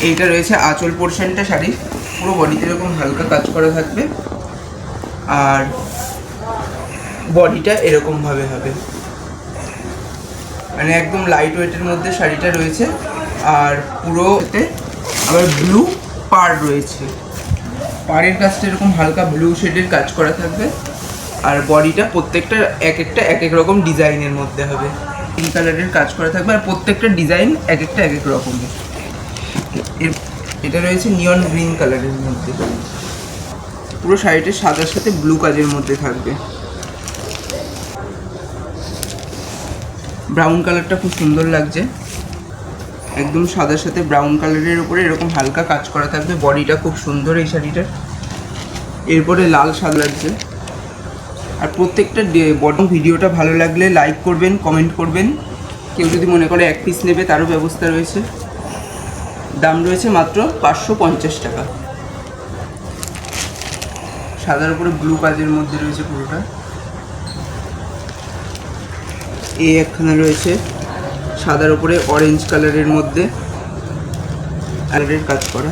এইটা রয়েছে আঁচল পোর্শনটা শাড়ি, পুরো বডিতে এরকম হালকা কাজ করা থাকবে আর বডিটা এরকমভাবে হবে, মানে একদম লাইট ওয়েটের মধ্যে শাড়িটা রয়েছে। আর পুরোতে আবার ব্লু পাড় রয়েছে, পাড়ের কাজটা এরকম হালকা ব্লু শেডের কাজ করা থাকবে। আর বডিটা প্রত্যেকটা এক এক রকম ডিজাইনের মধ্যে হবে, পিঙ্ক কালারের কাজ করা থাকবে আর প্রত্যেকটা ডিজাইন এক এক রকমের। এটা রয়েছে নিয়ন গ্রিন কালারের মধ্যে, পুরো শাড়িটা সাদার সাথে ব্লু কাজের মধ্যে থাকবে। ব্রাউন কালারটা খুব সুন্দর লাগছে, একদম সাদার সাথে ব্রাউন কালারের উপরে এরকম হালকা কাজ করা থাকবে, বডিটা খুব সুন্দর এই শাড়িটার। এরপরে লাল সাদা লাগছে। আর প্রত্যেকটা বটম ভিডিওটা ভালো লাগলে লাইক করবেন, কমেন্ট করবেন। কেউ যদি মনে করে এক পিস নেবে তারও ব্যবস্থা রয়েছে। দাম রয়েছে মাত্র 550 টাকা। সাদার উপরে ব্লু কাজের মধ্যে রয়েছে পুরোটা। এই একখানা রয়েছে সাদার উপরে অরেঞ্জ কালারের মধ্যে কালারের কাজ করা।